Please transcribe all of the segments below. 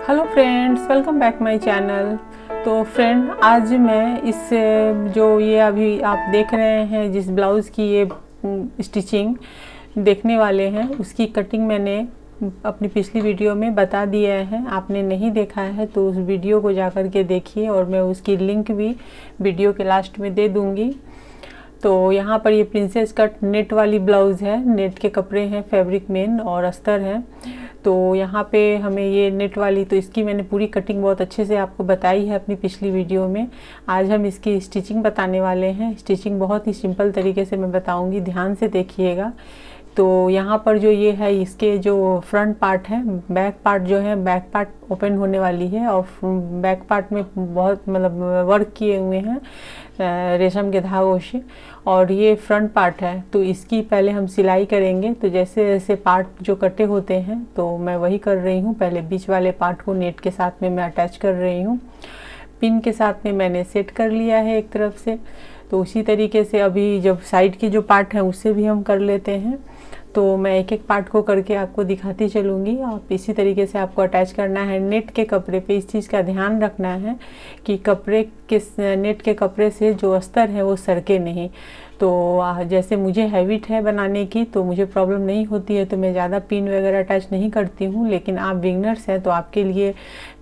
Hello friends, welcome back my channel. तो friend, आज मैं इस जो ये अभी आप देख रहे हैं जिस ब्लाउज़ की ये स्टिचिंग देखने वाले हैं, उसकी कटिंग मैंने अपनी पिछली वीडियो में बता दिया है। आपने नहीं देखा है तो उस वीडियो को जा कर के देखिए और मैं उसकी लिंक भी वीडियो के लास्ट में दे दूँगी। तो यहाँ पर ये प्रिंसेस कट नेट वाली ब्लाउज़ है, नेट के कपड़े हैं, फैब्रिक मेन और अस्तर है। तो यहाँ पे हमें ये नेट वाली, तो इसकी मैंने पूरी कटिंग बहुत अच्छे से आपको बताई है अपनी पिछली वीडियो में। आज हम इसकी स्टिचिंग बताने वाले हैं। स्टिचिंग बहुत ही सिंपल तरीके से मैं बताऊँगी, ध्यान से देखिएगा। तो यहाँ पर जो ये है, इसके जो फ्रंट पार्ट है, बैक पार्ट जो है, बैक पार्ट ओपन होने वाली है और बैक पार्ट में बहुत मतलब वर्क किए हुए हैं रेशम के धागों से। और ये फ्रंट पार्ट है, तो इसकी पहले हम सिलाई करेंगे। तो जैसे जैसे पार्ट जो कटे होते हैं तो मैं वही कर रही हूँ। पहले बीच वाले पार्ट को नेट के साथ में मैं अटैच कर रही हूँ, पिन के साथ में मैंने सेट कर लिया है एक तरफ से। तो उसी तरीके से अभी जब साइड की जो पार्ट है उससे भी हम कर लेते हैं। तो मैं एक एक पार्ट को करके आपको दिखाती चलूँगी। आप इसी तरीके से आपको अटैच करना है नेट के कपड़े पे। इस चीज़ का ध्यान रखना है कि कपड़े के नेट के कपड़े से जो अस्तर है वो सरके नहीं। तो जैसे मुझे हैबिट है बनाने की, तो मुझे प्रॉब्लम नहीं होती है, तो मैं ज़्यादा पिन वगैरह अटैच नहीं करती हूँ। लेकिन आप बिगनर्स हैं तो आपके लिए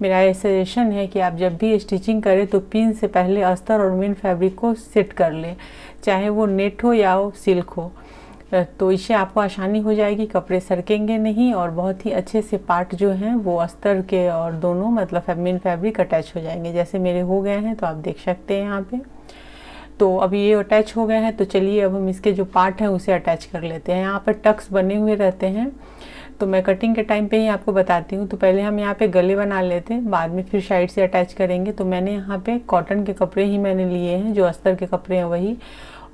मेरा ये सजेशन है कि आप जब भी स्टिचिंग करें तो पिन से पहले अस्तर और मेन फैब्रिक को सेट कर लें, चाहे वो नेट हो या वो सिल्क हो। तो इससे आपको आसानी हो जाएगी, कपड़े सरकेंगे नहीं और बहुत ही अच्छे से पार्ट जो हैं वो अस्तर के और दोनों मतलब मेन फैब्रिक अटैच हो जाएंगे। जैसे मेरे हो गए हैं तो आप देख सकते हैं यहाँ पे। तो अभी ये अटैच हो गए हैं, तो चलिए अब हम इसके जो पार्ट हैं उसे अटैच कर लेते हैं। यहाँ पर टक्स बने हुए रहते हैं, तो मैं कटिंग के टाइम पे ही आपको बताती हूँ। तो पहले हम यहाँ पे गले बना लेते हैं, बाद में फिर साइड से अटैच करेंगे। तो मैंने यहाँ पे कॉटन के कपड़े ही मैंने लिए हैं, जो अस्तर के कपड़े हैं वही,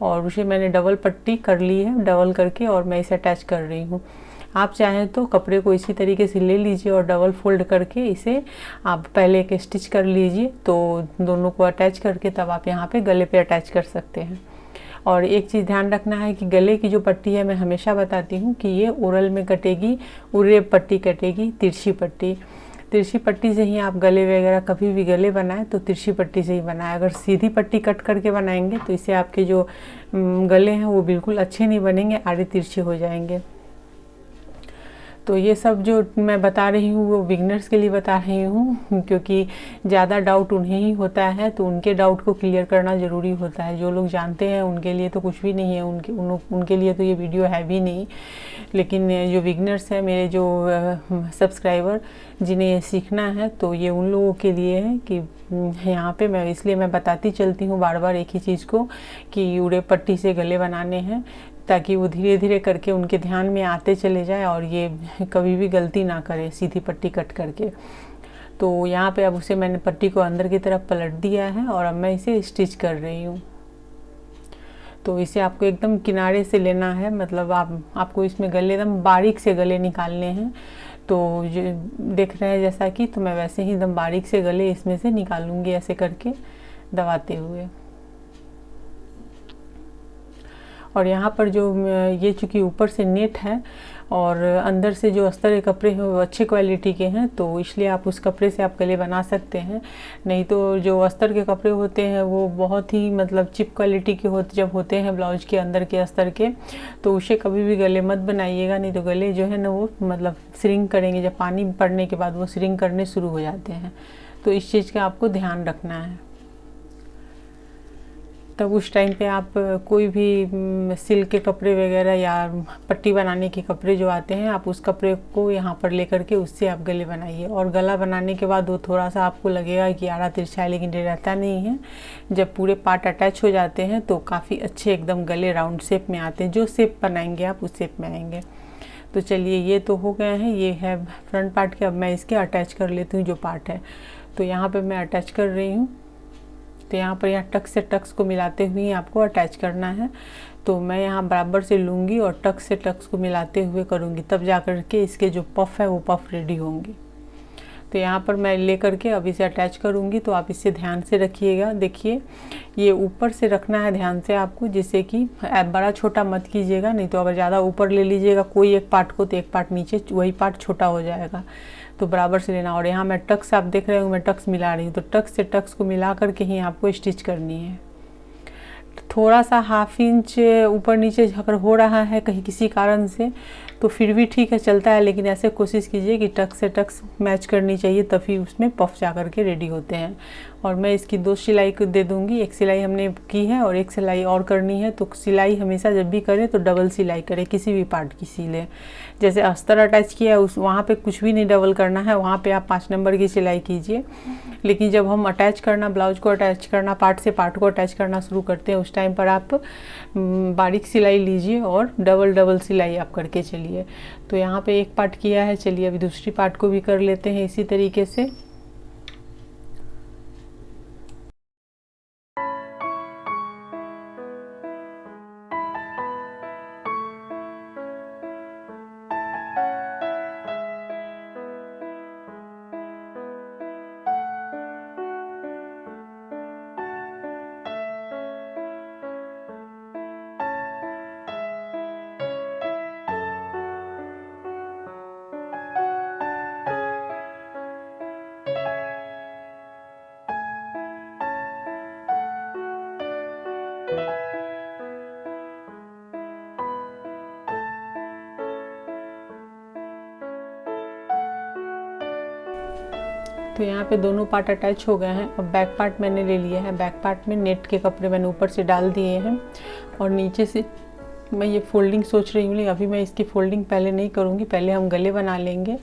और उसे मैंने डबल पट्टी कर ली है, डबल करके, और मैं इसे अटैच कर रही हूँ। आप चाहें तो कपड़े को इसी तरीके से ले लीजिए और डबल फोल्ड करके इसे आप पहले एक स्टिच कर लीजिए। तो दोनों को अटैच करके तब आप यहाँ पे गले पे अटैच कर सकते हैं। और एक चीज़ ध्यान रखना है कि गले की जो पट्टी है, मैं हमेशा बताती हूँ कि ये उरल में कटेगी, उरे पट्टी कटेगी, तिरछी पट्टी। तिरछी पट्टी से ही आप गले वगैरह कभी भी गले बनाएं तो तिरछी पट्टी से ही बनाएं। अगर सीधी पट्टी कट करके बनाएंगे तो इससे आपके जो गले हैं वो बिल्कुल अच्छे नहीं बनेंगे, आड़े तिरछे हो जाएंगे। तो ये सब जो मैं बता रही हूँ वो बिगनर्स के लिए बता रही हूँ, क्योंकि ज़्यादा डाउट उन्हें ही होता है, तो उनके डाउट को क्लियर करना ज़रूरी होता है। जो लोग जानते हैं उनके लिए तो कुछ भी नहीं है, उनके लिए तो ये वीडियो है भी नहीं। लेकिन जो बिगनर्स हैं, मेरे जो सब्सक्राइबर, जिन्हें ये सीखना है, तो ये उन लोगों के लिए है कि यहाँ पे मैं इसलिए मैं बताती चलती हूँ बार बार एक ही चीज़ को कि उड़े पट्टी से गले बनाने हैं, ताकि वो धीरे धीरे करके उनके ध्यान में आते चले जाए और ये कभी भी गलती ना करे सीधी पट्टी कट करके। तो यहाँ पे अब उसे मैंने पट्टी को अंदर की तरफ पलट दिया है और अब मैं इसे स्टिच कर रही हूँ। तो इसे आपको एकदम किनारे से लेना है, मतलब आपको इसमें गले एकदम बारीक से गले निकालने हैं। तो जो देख रहे हैं जैसा कि, तो मैं वैसे ही एकदम बारीक से गले इसमें से निकालूंगी, ऐसे करके दबाते हुए। और यहाँ पर जो ये चूँकि ऊपर से नेट है और अंदर से जो अस्तर के कपड़े हैं वो अच्छी क्वालिटी के हैं, तो इसलिए आप उस कपड़े से आप गले बना सकते हैं। नहीं तो जो अस्तर के कपड़े होते हैं वो बहुत ही मतलब चिप क्वालिटी के जब होते हैं ब्लाउज के अंदर के अस्तर के, तो उसे कभी भी गले मत बनाइएगा। नहीं तो गले जो है ना वो मतलब श्रिंक करेंगे, जब पानी पड़ने के बाद वो श्रिंक करने शुरू हो जाते हैं। तो इस चीज़ का आपको ध्यान रखना है। तब उस टाइम पे आप कोई भी सिल्क के कपड़े वगैरह या पट्टी बनाने के कपड़े जो आते हैं, आप उस कपड़े को यहाँ पर लेकर के उससे आप गले बनाइए। और गला बनाने के बाद वो थोड़ा सा आपको लगेगा कि आड़ा तिरछा है, लेकिन ये रहता नहीं है। जब पूरे पार्ट अटैच हो जाते हैं तो काफ़ी अच्छे एकदम गले राउंड शेप में आते हैं। जो शेप बनाएंगे आप उस शेप में आएंगे। तो चलिए, ये तो हो गए हैं, ये है फ्रंट पार्ट के। अब मैं इसके अटैच कर लेती हूँ जो पार्ट है। तो यहाँ पर मैं अटैच कर रही हूँ। तो यहाँ पर टक्स से टक्स को मिलाते हुए आपको अटैच करना है। तो मैं यहाँ बराबर से लूँगी और टक्स से टक्स को मिलाते हुए करूँगी, तब जा कर के इसके जो पफ है वो पफ रेडी होंगी। तो यहाँ पर मैं ले करके अब इसे अटैच करूँगी, तो आप इसे ध्यान से रखिएगा। देखिए ये ऊपर से रखना है ध्यान से आपको, जिससे कि बड़ा छोटा मत कीजिएगा, नहीं तो अगर ज़्यादा ऊपर ले लीजिएगा कोई एक पार्ट को तो एक पार्ट नीचे, वही पार्ट छोटा हो जाएगा। तो बराबर से लेना। और यहाँ मैं टक्स आप देख रहे हो, मैं टक्स मिला रही हूँ, तो टक्स से टक्स को मिला करके ही आपको स्टिच करनी है। थोड़ा सा हाफ इंच ऊपर नीचे अगर हो रहा है कहीं किसी कारण से तो फिर भी ठीक है, चलता है, लेकिन ऐसे कोशिश कीजिए कि टक्स से टक्स मैच करनी चाहिए, तभी उसमें पफ जा करके रेडी होते हैं। और मैं इसकी 2 सिलाई को दे दूंगी, एक सिलाई हमने की है और एक सिलाई और करनी है। तो सिलाई हमेशा जब भी करें तो डबल सिलाई करें, किसी भी पार्ट की सिले। जैसे अस्तर अटैच किया है उस वहाँ पे कुछ भी नहीं डबल करना है, वहाँ पे आप 5 नंबर की सिलाई कीजिए। लेकिन जब हम अटैच करना, ब्लाउज को अटैच करना, पार्ट से पार्ट को अटैच करना शुरू करते हैं, उस टाइम पर आप बारीक सिलाई लीजिए और डबल सिलाई आप करके चलिए। तो यहाँ पे एक पार्ट किया है, चलिए अभी दूसरी पार्ट को भी कर लेते हैं इसी तरीके से। तो यहाँ पे दोनों पार्ट अटैच हो गए हैं। अब बैक पार्ट मैंने ले लिया है। बैक पार्ट में नेट के कपड़े मैंने ऊपर से डाल दिए हैं और नीचे से मैं ये फोल्डिंग सोच रही हूँ, लेकिन अभी मैं इसकी फोल्डिंग पहले नहीं करूँगी, पहले हम गले बना लेंगे।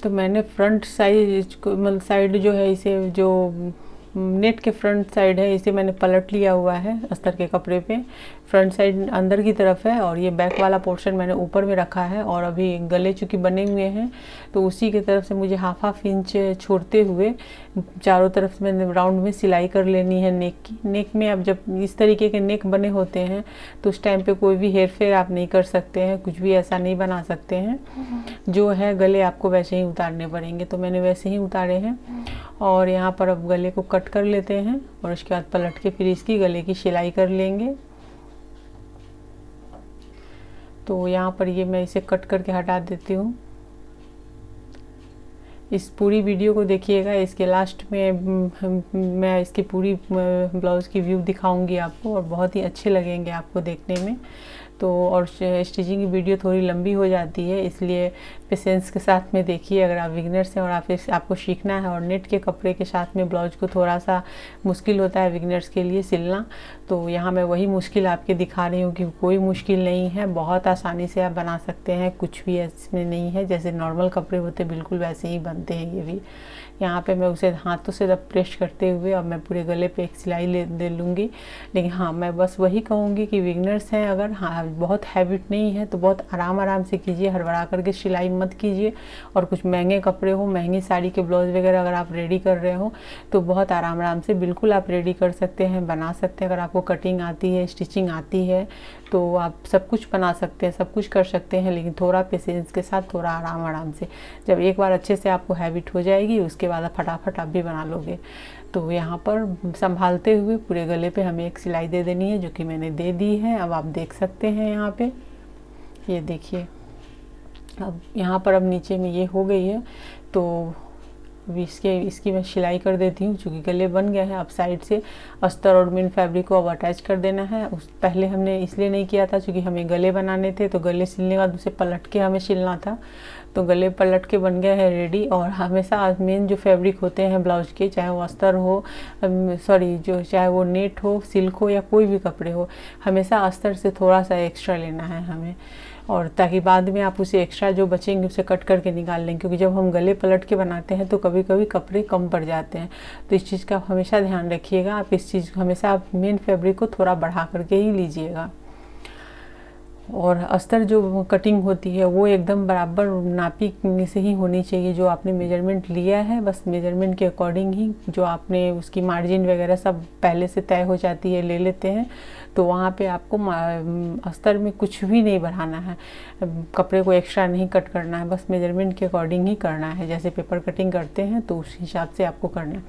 तो मैंने फ्रंट साइड मतलब साइड जो है, इसे जो नेट के फ्रंट साइड है इसे मैंने पलट लिया हुआ है अस्तर के कपड़े पे। फ्रंट साइड अंदर की तरफ है और ये बैक वाला पोर्शन मैंने ऊपर में रखा है। और अभी गले चूँकि बने हुए हैं तो उसी की तरफ से मुझे हाफ इंच छोड़ते हुए चारों तरफ से मैंने राउंड में सिलाई कर लेनी है नेक की। नेक में अब जब इस तरीके के नेक बने होते हैं तो उस टाइम पे कोई भी हेर फेर आप नहीं कर सकते हैं, कुछ भी ऐसा नहीं बना सकते हैं। जो है गले आपको वैसे ही उतारने पड़ेंगे, तो मैंने वैसे ही उतारे हैं। और यहाँ पर अब गले को कट कर लेते हैं और उसके बाद पलट के फिर इसकी गले की सिलाई कर लेंगे। तो यहाँ पर ये मैं इसे कट करके हटा देती हूँ। इस पूरी वीडियो को देखिएगा, इसके लास्ट में मैं इसकी पूरी ब्लाउज़ की व्यू दिखाऊंगी आपको और बहुत ही अच्छे लगेंगे आपको देखने में। तो और स्टिचिंग की वीडियो थोड़ी लंबी हो जाती है, इसलिए पेशेंस के साथ में देखिए। अगर आप बिगिनर्स हैं और आपको सीखना है और नेट के कपड़े के साथ में ब्लाउज को थोड़ा सा मुश्किल होता है बिगिनर्स के लिए सिलना, तो यहाँ मैं वही मुश्किल आपके दिखा रही हूँ कि कोई मुश्किल नहीं है, बहुत आसानी से आप बना सकते हैं, कुछ भी इसमें नहीं है। जैसे नॉर्मल कपड़े होते बिल्कुल वैसे ही बनते हैं ये भी। यहाँ पे मैं उसे हाथों से जब प्रेस करते हुए अब मैं पूरे गले पे एक सिलाई दे लूँगी। लेकिन हाँ, मैं बस वही कहूँगी कि बिगिनर्स हैं अगर, हाँ बहुत हैबिट नहीं है तो बहुत आराम से कीजिए, हड़बड़ा करके सिलाई मत कीजिए। और कुछ महंगे कपड़े हो, महंगी साड़ी के ब्लाउज वगैरह अगर आप रेडी कर रहे हो तो बहुत आराम से बिल्कुल आप रेडी कर सकते हैं, बना सकते हैं। अगर आपको कटिंग आती है, स्टिचिंग आती है तो आप सब कुछ बना सकते हैं, सब कुछ कर सकते हैं। लेकिन थोड़ा पेशेंस के साथ, थोड़ा आराम से, जब एक बार अच्छे से आपको हैबिट हो जाएगी उसके बाद आप फटाफट आप भी बना लोगे। तो यहाँ पर संभालते हुए पूरे गले पे हमें एक सिलाई दे देनी है, जो कि मैंने दे दी है। अब आप देख सकते हैं यहाँ पे, ये देखिए। अब यहाँ पर अब नीचे में ये हो गई है, तो अब इसकी मैं सिलाई कर देती हूँ। चूँकि गले बन गए हैं, अब साइड से अस्तर और मेन फैब्रिक को अब अटैच कर देना है। उस पहले हमने इसलिए नहीं किया था क्योंकि हमें गले बनाने थे, तो गले सिलने के बाद उसे पलट के हमें सिलना था। तो गले पलट के बन गए हैं रेडी। और हमेशा मेन जो फैब्रिक होते हैं ब्लाउज के, चाहे वो अस्तर हो, चाहे वो नेट हो, सिल्क हो या कोई भी कपड़े हो, हमेशा अस्तर से थोड़ा सा एक्स्ट्रा लेना है हमें, और ताकि बाद में आप उसे एक्स्ट्रा जो बचेंगे उसे कट करके निकाल लें। क्योंकि जब हम गले पलट के बनाते हैं तो कभी कभी कपड़े कम पड़ जाते हैं, तो इस चीज़ का हमेशा ध्यान रखिएगा। आप इस चीज़ को हमेशा आप मेन फैब्रिक को थोड़ा बढ़ा करके ही लीजिएगा। और अस्तर जो कटिंग होती है वो एकदम बराबर नापी से ही होनी चाहिए। जो आपने मेजरमेंट लिया है बस मेजरमेंट के अकॉर्डिंग ही जो आपने उसकी मार्जिन वगैरह सब पहले से तय हो जाती है, ले लेते हैं। तो वहाँ पे आपको अस्तर में कुछ भी नहीं बढ़ाना है, कपड़े को एक्स्ट्रा नहीं कट करना है, बस मेजरमेंट के अकॉर्डिंग ही करना है। जैसे पेपर कटिंग करते हैं तो उस हिसाब से आपको करना है,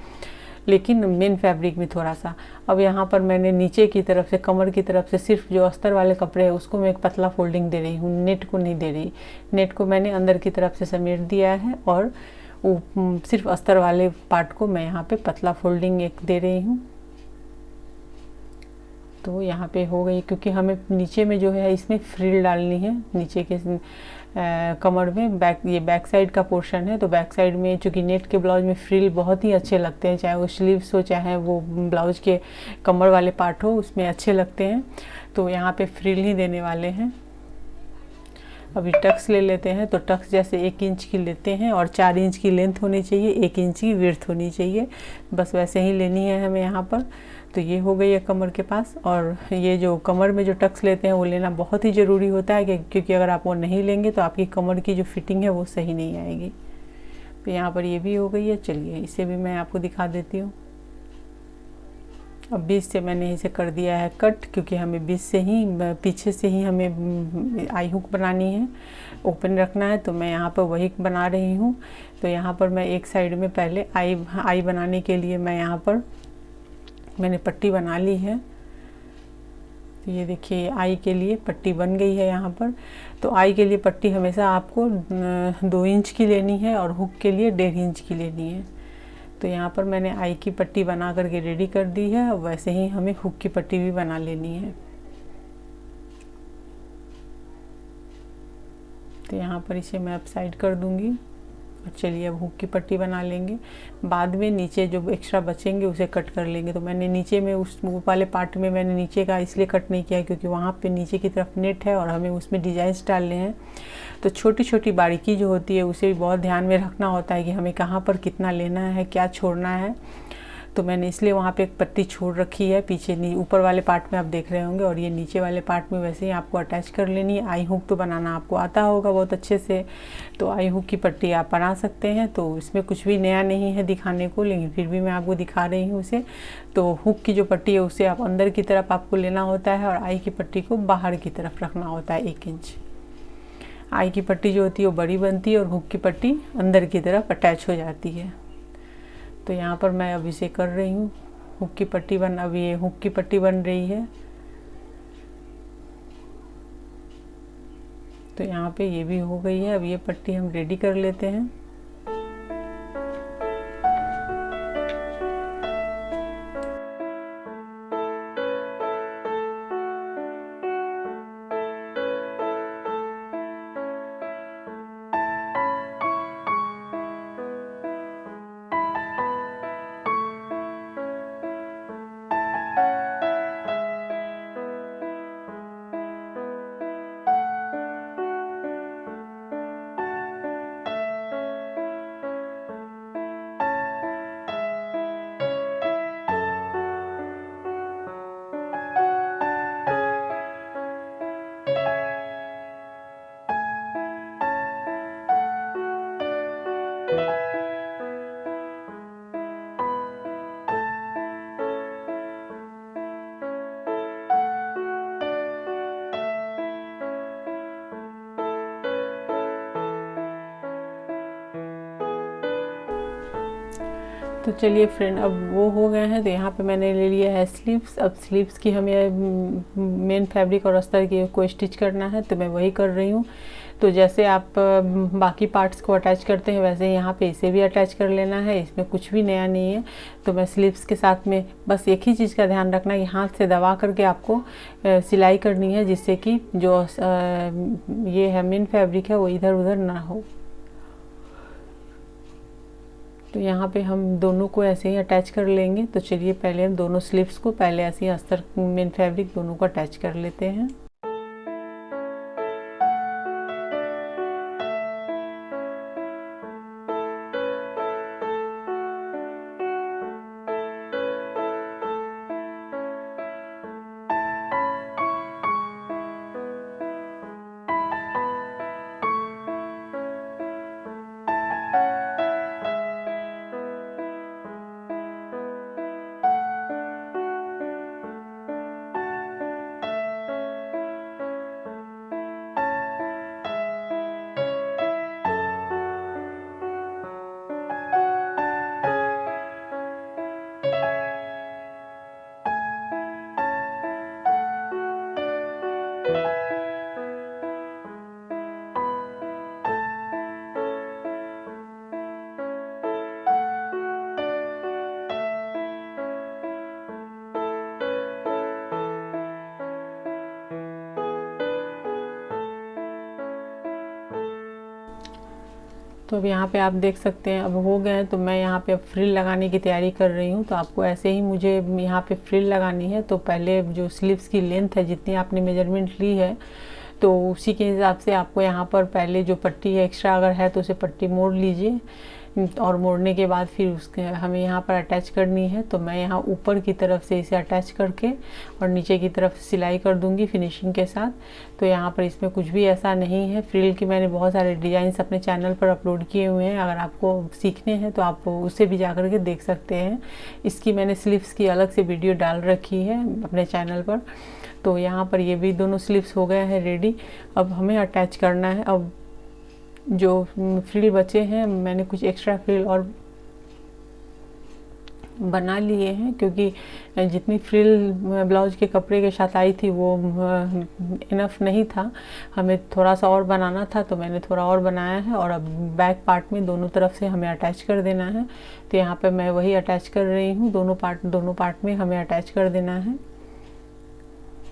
लेकिन मेन फैब्रिक में थोड़ा सा। अब यहाँ पर मैंने नीचे की तरफ से, कमर की तरफ से सिर्फ जो अस्तर वाले कपड़े हैं उसको मैं एक पतला फोल्डिंग दे रही हूँ, नेट को नहीं दे रही। नेट को मैंने अंदर की तरफ से समेट दिया है और सिर्फ अस्तर वाले पार्ट को मैं यहाँ पे पतला फोल्डिंग एक दे रही हूँ। तो यहाँ पे हो गई, क्योंकि हमें नीचे में जो है इसमें फ्रिल डालनी है। नीचे के कमर में बैक साइड का पोर्शन है, तो बैक साइड में चूँकि नेट के ब्लाउज में फ्रिल बहुत ही अच्छे लगते हैं, चाहे वो स्लीव्स हो चाहे वो ब्लाउज के कमर वाले पार्ट हो, उसमें अच्छे लगते हैं। तो यहाँ पे फ्रिल ही देने वाले हैं। अभी टक्स ले लेते हैं। तो टक्स जैसे 1 इंच की लेते हैं और 4 इंच की लेंथ होनी चाहिए, 1 इंच की विड्थ होनी चाहिए, बस वैसे ही लेनी है हमें यहाँ पर। तो ये हो गई है कमर के पास। और ये जो कमर में जो टक्स लेते हैं वो लेना बहुत ही ज़रूरी होता है, क्योंकि अगर आप वो नहीं लेंगे तो आपकी कमर की जो फिटिंग है वो सही नहीं आएगी। तो यहाँ पर ये भी हो गई है। चलिए इसे भी मैं आपको दिखा देती हूँ। अब बीच से मैंने इसे कर दिया है कट, क्योंकि हमें बीच से ही, पीछे से ही हमें आई हुक बनानी है, ओपन रखना है। तो मैं यहाँ पर वही बना रही हूँ। तो यहाँ पर मैं एक साइड में पहले आई बनाने के लिए मैं यहाँ पर मैंने पट्टी बना ली है। तो ये देखिए आई के लिए पट्टी बन गई है यहाँ पर। तो आई के लिए पट्टी हमेशा आपको 2 इंच की लेनी है और हुक के लिए 1.5 इंच की लेनी है। तो यहाँ पर मैंने आई की पट्टी बना करके रेडी कर दी है। वैसे ही हमें हुक की पट्टी भी बना लेनी है। तो यहाँ पर इसे मैं अब साइड कर दूँगी। चलिए अब हुक की पट्टी बना लेंगे, बाद में नीचे जो एक्स्ट्रा बचेंगे उसे कट कर लेंगे। तो मैंने नीचे में उस वाले पार्ट में मैंने नीचे का इसलिए कट नहीं किया क्योंकि वहाँ पे नीचे की तरफ नेट है और हमें उसमें डिजाइन्स डालने हैं। तो छोटी छोटी बारीकी जो होती है उसे भी बहुत ध्यान में रखना होता है कि हमें कहाँ पर कितना लेना है, क्या छोड़ना है। तो मैंने इसलिए वहाँ पे एक पट्टी छोड़ रखी है पीछे, ऊपर वाले पार्ट में आप देख रहे होंगे, और ये नीचे वाले पार्ट में वैसे ही आपको अटैच कर लेनी है। आई हुक तो बनाना आपको आता होगा बहुत अच्छे से, तो आई हुक की पट्टी आप बना सकते हैं। तो इसमें कुछ भी नया नहीं है दिखाने को, लेकिन फिर भी मैं आपको दिखा रही हूँ उसे। तो हुक की जो पट्टी है उसे आप अंदर की तरफ आपको लेना होता है और आई की पट्टी को बाहर की तरफ रखना होता है 1 इंच। आई की पट्टी जो होती है वो बड़ी बनती है और हुक की पट्टी अंदर की तरफ अटैच हो जाती है। तो यहाँ पर मैं अब इसे कर रही हूँ, हुक की पट्टी अब ये हुक की पट्टी बन रही है। तो यहाँ पे ये भी हो गई है। अब ये पट्टी हम रेडी कर लेते हैं। तो चलिए फ्रेंड, अब वो हो गए हैं। तो यहाँ पे मैंने ले लिया है स्लीव्स। अब स्लीव्स की हमें मेन फैब्रिक और अस्तर की को स्टिच करना है, तो मैं वही कर रही हूँ। तो जैसे आप बाकी पार्ट्स को अटैच करते हैं वैसे यहाँ पे इसे भी अटैच कर लेना है, इसमें कुछ भी नया नहीं है। तो मैं स्लीव्स के साथ में बस एक ही चीज़ का ध्यान रखना है कि हाथ से दबा करके आपको सिलाई करनी है, जिससे कि जो ये है मेन फैब्रिक है वो इधर उधर ना हो। तो यहाँ पे हम दोनों को ऐसे ही अटैच कर लेंगे। तो चलिए पहले हम दोनों स्लीव्स को पहले ऐसे ही अस्तर मेन फैब्रिक दोनों को अटैच कर लेते हैं। तो अब यहाँ पे आप देख सकते हैं अब हो गए हैं। तो मैं यहाँ पे अब फ्रिल लगाने की तैयारी कर रही हूँ। तो आपको ऐसे ही मुझे यहाँ पे फ्रिल लगानी है। तो पहले जो स्लीव्स की लेंथ है, जितनी आपने मेजरमेंट ली है, तो उसी के हिसाब से आपको यहाँ पर पहले जो पट्टी है एक्स्ट्रा अगर है तो उसे पट्टी मोड़ लीजिए, और मोड़ने के बाद फिर उसके हमें यहाँ पर अटैच करनी है। तो मैं यहाँ ऊपर की तरफ से इसे अटैच करके और नीचे की तरफ सिलाई कर दूंगी फिनिशिंग के साथ। तो यहाँ पर इसमें कुछ भी ऐसा नहीं है। फ्रिल की मैंने बहुत सारे डिज़ाइंस अपने चैनल पर अपलोड किए हुए हैं, अगर आपको सीखने हैं तो आप उसे भी जा कर के देख सकते हैं। इसकी मैंने स्लीव्स की अलग से वीडियो डाल रखी है अपने चैनल पर। तो यहाँ पर ये भी दोनों स्लीव्स हो गए हैं रेडी। अब हमें अटैच करना है। अब जो फ्रिल बचे हैं, मैंने कुछ एक्स्ट्रा फ्रिल और बना लिए हैं, क्योंकि जितनी फ्रिल ब्लाउज के कपड़े के साथ आई थी वो इनफ नहीं था, हमें थोड़ा सा और बनाना था। तो मैंने थोड़ा और बनाया है। और अब बैक पार्ट में दोनों तरफ से हमें अटैच कर देना है। तो यहाँ पे मैं वही अटैच कर रही हूँ। दोनों पार्ट में हमें अटैच कर देना है।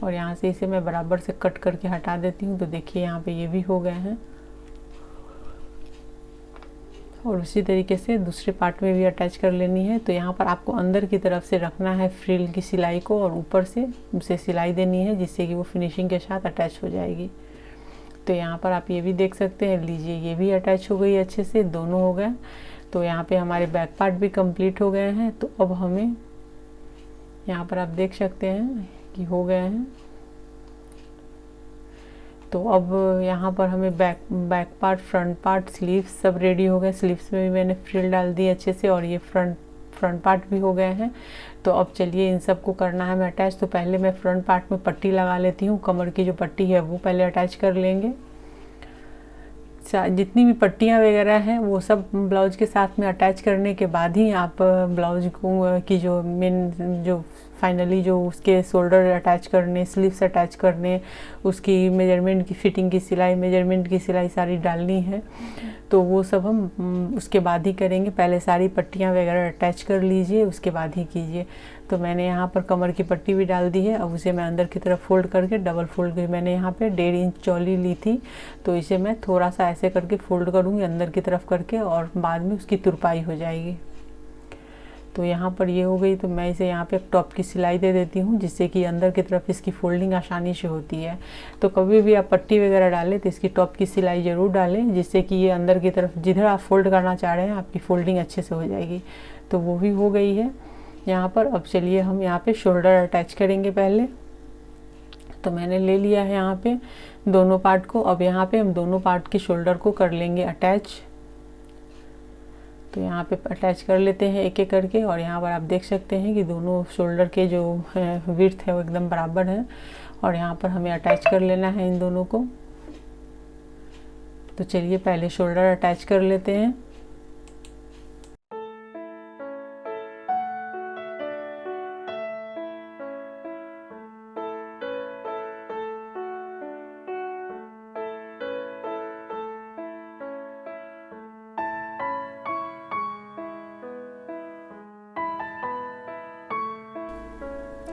और यहाँ से इसे मैं बराबर से कट करके हटा देती हूँ। तो देखिए यहाँ पे ये भी हो गए हैं। और उसी तरीके से दूसरे पार्ट में भी अटैच कर लेनी है। तो यहाँ पर आपको अंदर की तरफ से रखना है फ्रिल की सिलाई को, और ऊपर से उसे सिलाई देनी है, जिससे कि वो फिनिशिंग के साथ अटैच हो जाएगी। तो यहाँ पर आप ये भी देख सकते हैं, लीजिए ये भी अटैच हो गई अच्छे से, दोनों हो गए। तो यहाँ पे हमारे बैक पार्ट भी कंप्लीट हो गए हैं। तो अब हमें यहाँ पर आप देख सकते हैं कि हो गए हैं। तो अब यहाँ पर हमें back part, front part, sleeves सब रेडी हो गए। स्लीव्स में भी मैंने फ्रिल डाल दी अच्छे से, और ये फ्रंट पार्ट भी हो गए हैं। तो अब चलिए इन सबको करना है हमें अटैच। तो पहले मैं फ्रंट पार्ट में पट्टी लगा लेती हूँ। कमर की जो पट्टी है वो पहले अटैच कर लेंगे। जितनी भी पट्टियाँ वगैरह हैं वो सब ब्लाउज के साथ में अटैच करने के बाद ही आप ब्लाउज को की जो मेन जो फाइनली जो उसके शोल्डर अटैच करने, स्लीव्स अटैच करने, उसकी मेजरमेंट की फिटिंग की सिलाई, मेजरमेंट की सिलाई सारी डालनी है। तो वो सब हम उसके बाद ही करेंगे। पहले सारी पट्टियाँ वगैरह अटैच कर लीजिए, उसके बाद ही कीजिए। तो मैंने यहाँ पर कमर की पट्टी भी डाल दी है। अब उसे मैं अंदर की तरफ फोल्ड करके डबल फोल्ड की मैंने यहाँ पे 1.5 इंच चौली ली थी। तो इसे मैं थोड़ा सा ऐसे करके फोल्ड करूँगी अंदर की तरफ करके, और बाद में उसकी तुरपाई हो जाएगी। तो यहाँ पर ये हो गई। तो मैं इसे यहाँ पे एक टॉप की सिलाई दे देती हूँ, जिससे कि अंदर की तरफ इसकी फोल्डिंग आसानी से होती है। तो कभी भी आप पट्टी वगैरह डालें तो इसकी टॉप की सिलाई ज़रूर डालें, जिससे कि ये अंदर की तरफ जिधर आप फोल्ड करना चाह रहे हैं आपकी फोल्डिंग अच्छे से हो जाएगी। तो वो भी हो गई है यहाँ पर। अब चलिए हम यहाँ पे शोल्डर अटैच करेंगे पहले। तो मैंने ले लिया है यहाँ पे दोनों पार्ट को। अब यहाँ पे हम दोनों पार्ट के शोल्डर को कर लेंगे अटैच। तो यहाँ पे अटैच कर लेते हैं एक एक करके। और यहाँ पर आप देख सकते हैं कि दोनों शोल्डर के जो विड्थ है वो एकदम बराबर है। और यहाँ पर हमें अटैच कर लेना है इन दोनों को। तो चलिए पहले शोल्डर अटैच कर लेते हैं।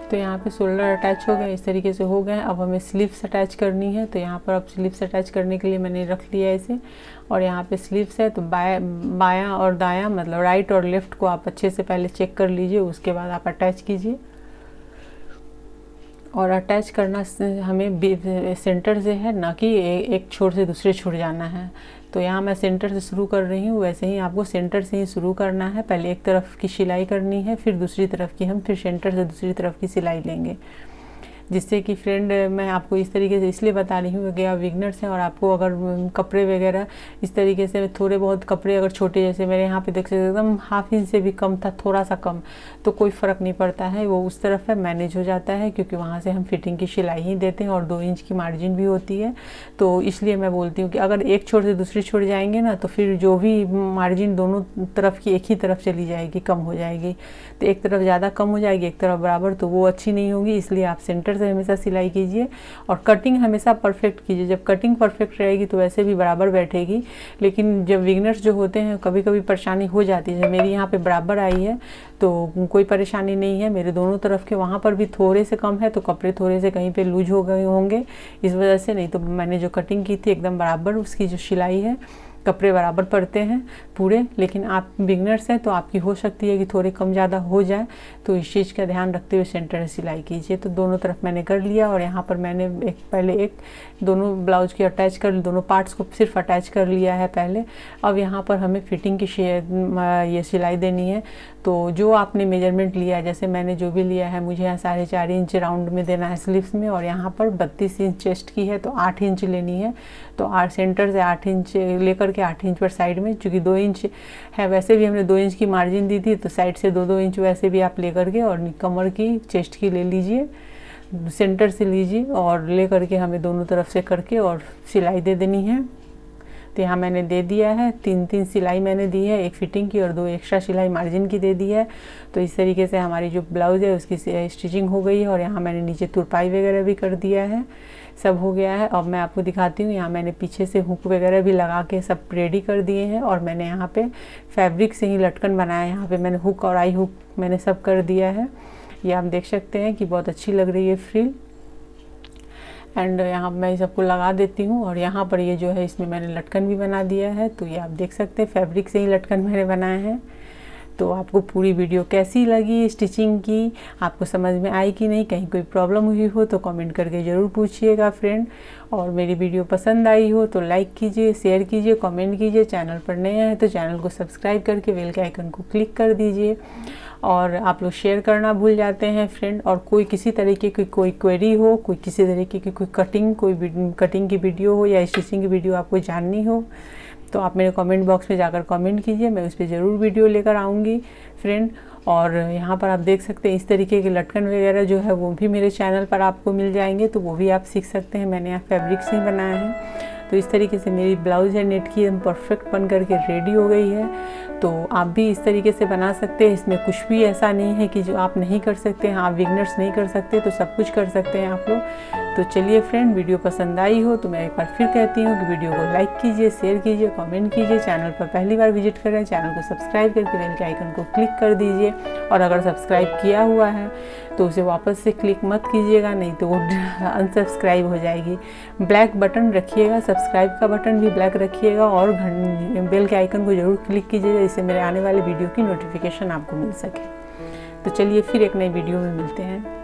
तो यहाँ पे शोल्डर अटैच हो गए, इस तरीके से हो गए। अब हमें स्लीव्स अटैच करनी है। तो यहाँ पर अब स्लीव्स अटैच करने के लिए मैंने रख लिया है इसे। और यहाँ पे स्लीव्स है तो बायां और दायां मतलब राइट और लेफ्ट को आप अच्छे से पहले चेक कर लीजिए, उसके बाद आप अटैच कीजिए। और अटैच करना हमें सेंटर से है, ना कि एक छोर से दूसरे छोर जाना है। तो यहाँ मैं सेंटर से शुरू कर रही हूँ, वैसे ही आपको सेंटर से ही शुरू करना है। पहले एक तरफ की सिलाई करनी है, फिर दूसरी तरफ की हम फिर सेंटर से दूसरी तरफ की सिलाई लेंगे। जिससे कि फ्रेंड मैं आपको इस तरीके से इसलिए बता रही हूँ कि आप बिगनर्स हैं और आपको अगर कपड़े वगैरह इस तरीके से थोड़े बहुत कपड़े अगर छोटे, जैसे मेरे यहाँ पे देख सकते एकदम हाफ इंच से भी कम था, थोड़ा सा कम, तो कोई फ़र्क नहीं पड़ता है, वो उस तरफ है मैनेज हो जाता है, क्योंकि वहाँ से हम फिटिंग की सिलाई ही देते हैं और 2 इंच की मार्जिन भी होती है। तो इसलिए मैं बोलती हूँ कि अगर एक छोर से दूसरी छोर जाएंगे ना, तो फिर जो भी मार्जिन दोनों तरफ की एक ही तरफ चली जाएगी, कम हो जाएगी। तो एक तरफ ज़्यादा कम हो जाएगी, एक तरफ बराबर, तो वो अच्छी नहीं होगी। इसलिए आप सेंटर से हमेशा सिलाई कीजिए और कटिंग हमेशा परफेक्ट कीजिए। जब कटिंग परफेक्ट रहेगी तो वैसे भी बराबर बैठेगी। लेकिन जब बिगिनर्स जो होते हैं कभी कभी परेशानी हो जाती है। मेरी यहाँ पे बराबर आई है तो कोई परेशानी नहीं है। मेरे दोनों तरफ के वहाँ पर भी थोड़े से कम है, तो कपड़े थोड़े से कहीं पे लूज हो गए होंगे इस वजह से, नहीं तो मैंने जो कटिंग की थी एकदम बराबर उसकी जो सिलाई है कपड़े बराबर पड़ते हैं पूरे, लेकिन आप बिगनर्स हैं तो आपकी हो सकती है कि थोड़े कम ज़्यादा हो जाए, तो इस चीज़ का ध्यान रखते हुए सेंटर सिलाई कीजिए। तो दोनों तरफ मैंने कर लिया और यहाँ पर मैंने पहले दोनों ब्लाउज की अटैच कर, दोनों पार्ट्स को सिर्फ अटैच कर लिया है पहले। अब यहाँ पर हमें फिटिंग की ये सिलाई देनी है। तो जो आपने मेजरमेंट लिया है, जैसे मैंने जो भी लिया है, मुझे यहाँ 4.5 इंच राउंड में देना है स्लीव्स में, और यहाँ पर 32 इंच चेस्ट की है तो 8 इंच लेनी है। तो 8 सेंटर से 8 इंच लेकर के 8 इंच पर साइड में, चूँकि 2 इंच है, वैसे भी हमने 2 इंच की मार्जिन दी थी, तो साइड से 2-2 इंच वैसे भी आप लेकर के और कमर की चेस्ट की ले लीजिए, सेंटर से लीजिए और ले करके हमें दोनों तरफ से करके और सिलाई दे देनी है। तो यहाँ मैंने दे दिया है 3-3 सिलाई मैंने दी है, एक फिटिंग की और 2 एक्स्ट्रा सिलाई मार्जिन की दे दी है। तो इस तरीके से हमारी जो ब्लाउज़ है उसकी स्टिचिंग हो गई है और यहाँ मैंने नीचे तुरपाई वगैरह भी कर दिया है, सब हो गया है। अब मैं आपको दिखाती हूँ, यहाँ मैंने पीछे से हुक वगैरह भी लगा के सब रेडी कर दिए हैं और मैंने यहाँ पे फैब्रिक से ही लटकन बनाया। यहाँ पे मैंने हुक और आई हुक मैंने सब कर दिया है। ये आप देख सकते हैं कि बहुत अच्छी लग रही है फ्रिल। एंड यहाँ मैं सबको लगा देती हूँ और यहाँ पर ये जो है इसमें मैंने लटकन भी बना दिया है। तो ये आप देख सकते हैं फैब्रिक से ही लटकन मैंने बनाए हैं। तो आपको पूरी वीडियो कैसी लगी स्टिचिंग की, आपको समझ में आई कि नहीं, कहीं कोई प्रॉब्लम हुई हो तो कमेंट करके ज़रूर पूछिएगा फ्रेंड। और मेरी वीडियो पसंद आई हो तो लाइक कीजिए, शेयर कीजिए, कमेंट कीजिए। चैनल पर नए हैं तो चैनल को सब्सक्राइब करके बेल के आइकन को क्लिक कर दीजिए। और आप लोग शेयर करना भूल जाते हैं फ्रेंड। और कोई किसी तरीके की कोई क्वेरी हो, कोई किसी तरीके की कोई कटिंग की वीडियो हो या स्टिचिंग की वीडियो आपको जाननी हो तो आप मेरे कमेंट बॉक्स में जाकर कमेंट कीजिए, मैं उस पर ज़रूर वीडियो लेकर आऊँगी फ्रेंड। और यहाँ पर आप देख सकते हैं इस तरीके के लटकन वगैरह जो है वो भी मेरे चैनल पर आपको मिल जाएंगे, तो वो भी आप सीख सकते हैं। मैंने यहाँ फैब्रिक से ही बनाया है। तो इस तरीके से मेरी ब्लाउज़ है नेट की एकदम परफेक्ट बन करके रेडी हो गई है। तो आप भी इस तरीके से बना सकते हैं। इसमें कुछ भी ऐसा नहीं है कि जो आप नहीं कर सकते हैं, आप बिगनर्स नहीं कर सकते, तो सब कुछ कर सकते हैं आप लोग। तो चलिए फ्रेंड, वीडियो पसंद आई हो तो मैं एक बार फिर कहती हूँ कि वीडियो को लाइक कीजिए, शेयर कीजिए, कमेंट कीजिए। चैनल पर पहली बार विजिट कर रहे हैं, चैनल को सब्सक्राइब करके बेल के आइकन को क्लिक कर दीजिए। और अगर सब्सक्राइब किया हुआ है तो उसे वापस से क्लिक मत कीजिएगा, नहीं तो वो अनसब्सक्राइब हो जाएगी। ब्लैक बटन रखिएगा, सब्सक्राइब का बटन भी ब्लैक रखिएगा और बेल के आइकन को ज़रूर क्लिक कीजिएगा, जिससे मेरे आने वाले वीडियो की नोटिफिकेशन आपको मिल सके। तो चलिए फिर एक नई वीडियो में मिलते हैं।